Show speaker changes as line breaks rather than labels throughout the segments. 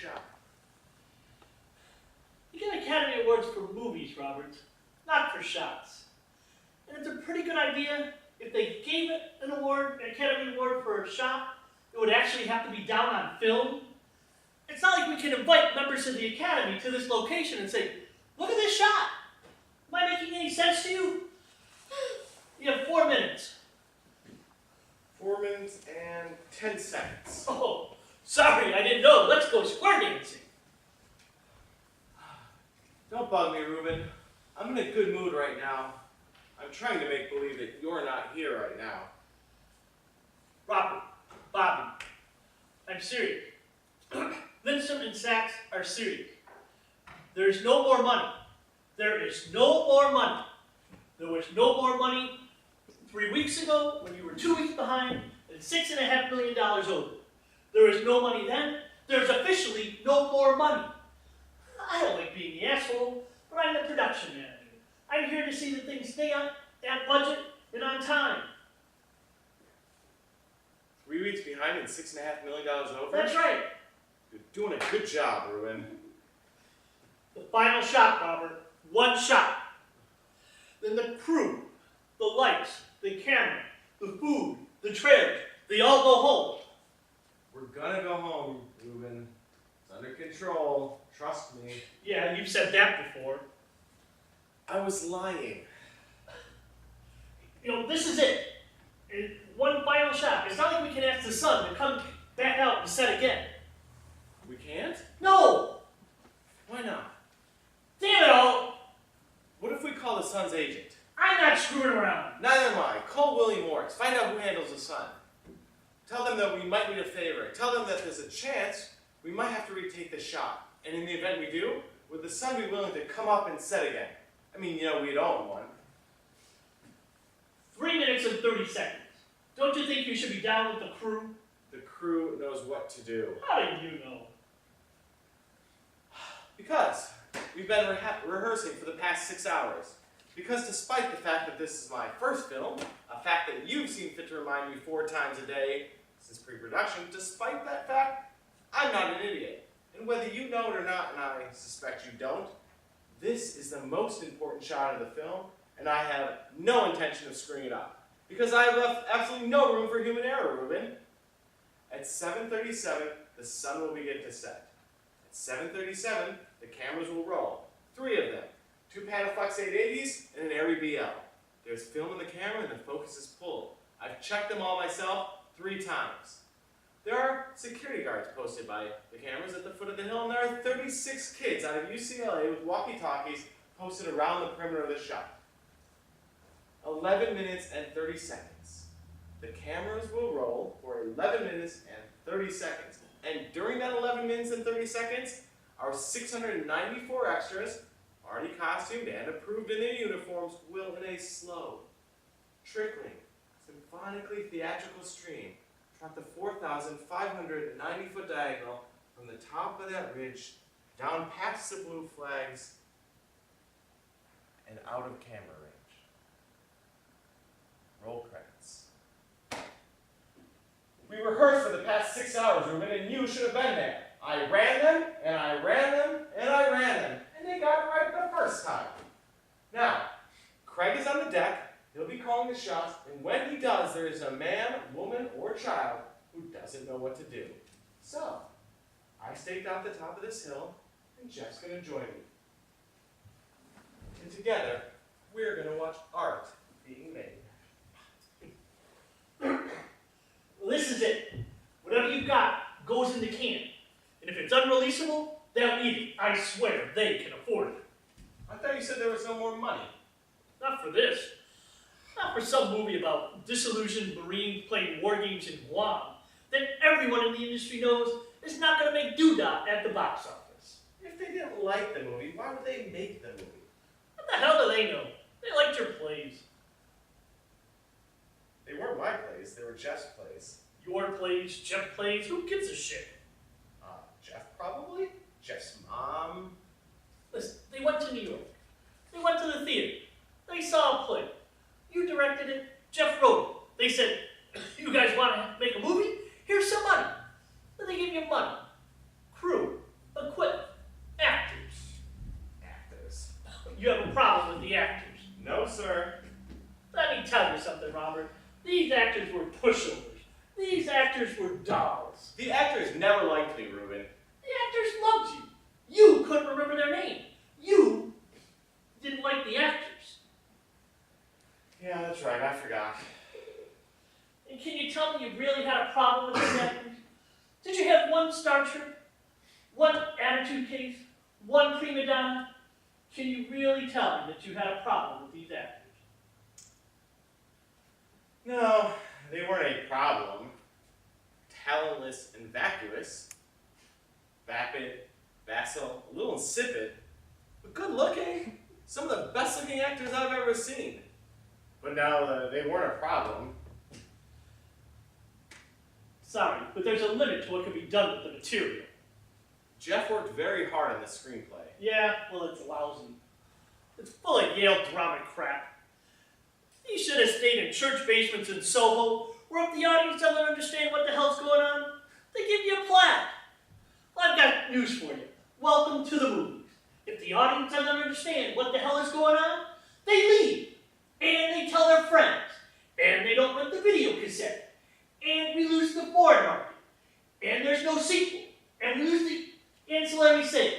shot.
You get Academy Awards for movies, Robert, not for shots. And it's a pretty good idea. If they gave it an Academy Award for a shot, it would actually have to be down on film. It's not like we can invite members of the Academy to this location and say, look at this shot. Am I making any sense to you? You have 4 minutes.
4 minutes and 10 seconds.
Oh, sorry, I didn't know. Let's go square dancing.
Don't bug me, Ruben. I'm in a good mood right now. I'm trying to make believe that you're not here right now.
Robert, Bobby, I'm serious. Vincent and Sachs are serious. There is no more money. There is no more money. There was no more money 3 weeks ago when you were 2 weeks behind and $6.5 million over. There is no money then. There's officially no more money. I don't like being the asshole, but I'm the production manager. I'm here to see that things stay on that budget and on time.
3 weeks behind and $6.5 million over?
That's right.
You're doing a good job, Ruben.
The final shot, Robert. One shot. Then the crew, the lights, the camera, the food, the trailers, they all go home.
We're gonna go home, Ruben. It's under control. Trust me.
Yeah, you've said that before.
I was lying.
You know, this is it. One final shot. It's not like we can ask the sun to come back out and set again.
We can't?
No!
Why not?
Damn it all!
What if we call the Sun's agent?
I'm not screwing around.
Neither am I. Call Willie Morris. Find out who handles the Sun. Tell them that we might need a favor. Tell them that there's a chance we might have to retake the shot. And in the event we do, would the Sun be willing to come up and set again? I mean, you know, we'd own one.
3 minutes and 30 seconds. Don't you think you should be down with the crew?
The crew knows what to do.
How do you know?
Because we've been rehearsing for the past 6 hours. Because despite the fact that this is my first film, a fact that you've seen fit to remind me 4 times a day since pre-production, despite that fact, I'm not an idiot. And whether you know it or not, and I suspect you don't, this is the most important shot of the film, and I have no intention of screwing it up. Because I have left absolutely no room for human error, Ruben. At 7:37, the Sun will begin to set. At 7:37, the cameras will roll. 3 of them. 2 Panaflex 880s and an Arri BL. There's film in the camera and the focus is pulled. I've checked them all myself 3 times. There are security guards posted by the cameras at the foot of the hill, and there are 36 kids out of UCLA with walkie-talkies posted around the perimeter of the shot. 11 minutes and 30 seconds. The cameras will roll for 11 minutes and 30 seconds. And during that 11 minutes and 30 seconds, our 694 extras, already costumed and approved in their uniforms, will in a slow, trickling, symphonically theatrical stream trot the 4,590-foot diagonal from the top of that ridge down past the blue flags and out of camera range. Roll credits. We rehearsed for the past 6 hours, Ruben, and you should have been there. I ran them, and I ran them, and I ran them, and they got it right the first time. Now, Craig is on the deck. He'll be calling the shots, and when he does, there is a man, woman, or child who doesn't know what to do. So, I staked out the top of this hill, and Jeff's going to join me. And together, we're going to watch art being made.
Well, this is it. Whatever you've got goes in the can. And if it's unreleasable, they'll eat it. I swear, they can afford it.
I thought you said there was no more money.
Not for this. Not for some movie about disillusioned Marines playing war games in Guam that everyone in the industry knows is not going to make doodah at the box office.
If they didn't like the movie, why would they make the movie?
What the hell do they know? They liked your plays.
They weren't my plays, they were Jeff's plays.
Your plays, Jeff plays, who gives a shit?
Jeff probably? Jeff's mom?
Listen, they went to New York. They went to the theater. They saw a play. You directed it. Jeff wrote it. They said, you guys want to make a movie? Here's some money. Then they give you money. Crew, Equipment. Actors.
Actors.
You have a problem with the actors.
No, sir.
Let me tell you something, Robert. These actors were pushovers. These actors were dolls.
The actors never liked me, Ruben.
The actors loved you. You couldn't remember their name. You didn't like the actors.
Yeah, that's right, I forgot.
And can you tell me you really had a problem with these actors? Did you have one star trip? One attitude case? One prima donna? Can you really tell me that you had a problem with these actors?
No, they weren't a problem. Talentless and vacuous. Vapid, facile, a little insipid, but good looking. Some of the best looking actors I've ever seen. But no, they weren't a problem.
Sorry, but there's a limit to what can be done with the material.
Jeff worked very hard on the screenplay.
Yeah, well, it's lousy. It's full of Yale drama crap. You should have stayed in church basements in Soho, where if the audience doesn't understand what the hell's going on, they give you a plaque. Well, I've got news for you. Welcome to the movies. If the audience doesn't understand what the hell is going on, they leave. And they tell their friends. And they don't rent the video cassette. And we lose the foreign market. And there's no sequel. And we lose the ancillary sales.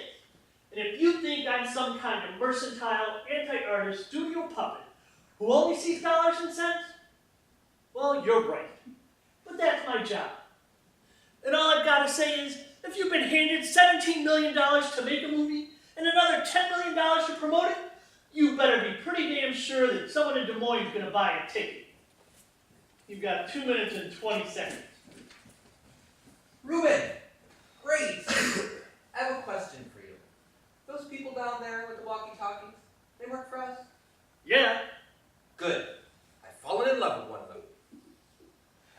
And if you think I'm some kind of mercantile, anti-artist, studio puppet who only sees dollars and cents, well, you're right. But that's my job. And all I've got to say is, if you've been handed $17 million to make a movie and another $10 million to promote it, you better be pretty damn sure that someone in Des Moines is going to buy a ticket. You've got 2 minutes and 20 seconds.
Ruben! Great! I have a question for you. Those people down there with the walkie-talkies, they work for us?
Yeah.
Good. I've fallen in love with one of them.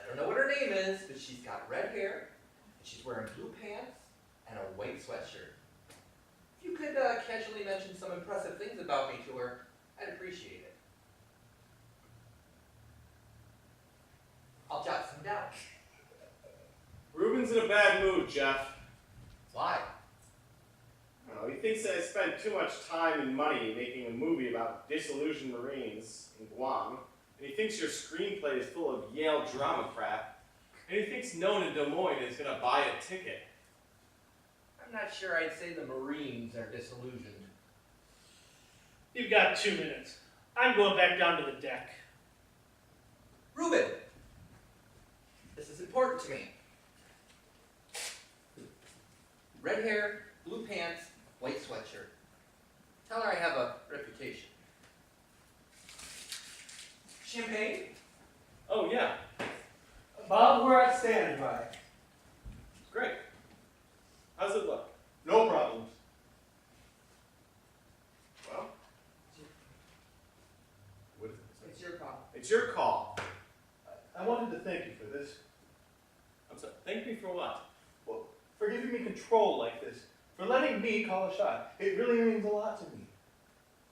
I don't know what her name is, but she's got red hair, and she's wearing blue pants and a white sweatshirt. If you could casually mention some impressive things about me to her, I'd appreciate it. I'll jot some down.
Ruben's in a bad mood, Jeff.
Why?
I don't know, he thinks that I spent too much time and money making a movie about disillusioned Marines in Guam, and he thinks your screenplay is full of Yale drama crap, and he thinks no one in Des Moines is going to buy a ticket.
I'm not sure I'd say the Marines are disillusioned.
You've got 2 minutes. I'm going back down to the deck.
Ruben! This is important to me. Red hair, blue pants, white sweatshirt. Tell her I have a reputation. Champagne?
Oh, yeah,
Bob, we're at standby.
great. How's it look?
No problems.
Well, what is it?
It's your call.
It's your call.
I wanted to thank you for this.
I'm sorry, thank me for what?
Well, for giving me control like this. For letting me call a shot. It really means a lot to me.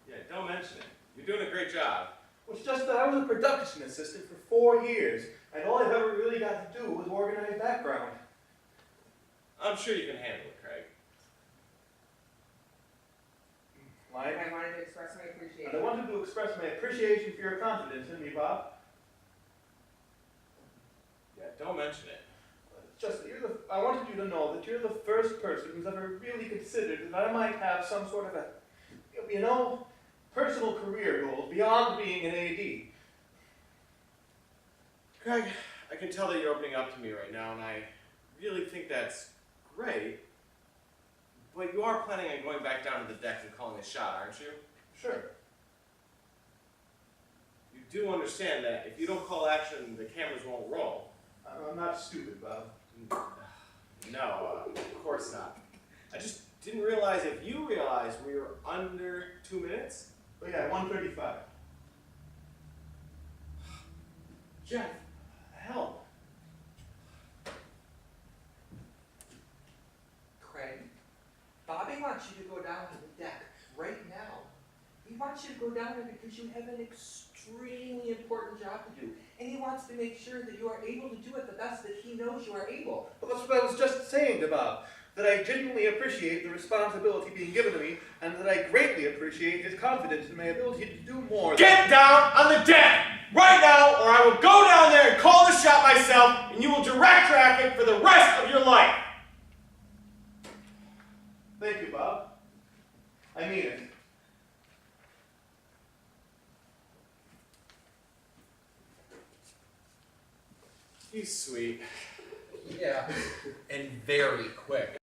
Yeah, don't mention it. You're doing a great job.
It's just that I was a production assistant for 4 years, and all I've ever really got to do was organize background.
I'm sure you can handle it, Craig.
Like,
I wanted to express my appreciation.
and I wanted to express my appreciation for your confidence in me, Bob.
Yeah, don't mention it.
It's just that I wanted you to know that you're the first person who's ever really considered that I might have some sort of a, personal career goal beyond being an AD.
Craig, I can tell that you're opening up to me right now, and I really think that's great. But you are planning on going back down to the deck and calling a shot, aren't you?
Sure.
You do understand that if you don't call action, the cameras won't roll.
I'm not stupid, Bob.
No, of course not. I just didn't realize if you realized we were under 2 minutes.
But yeah, 135.
Jeff, help.
Craig, Bobby wants you to go down to the deck right now. He wants you to go down there because you have an extremely important job to do. And he wants to make sure that you are able to do it the best that he knows you are able.
Well, that's what I was just saying to Bob. that I genuinely appreciate the responsibility being given to me, and that I greatly appreciate his confidence in my ability to do more.
Get down on the deck right now, or I will go down there and call the shop myself, and you will direct traffic for the rest of your life.
Thank you, Bob. I mean it.
He's sweet.
Yeah, and very quick.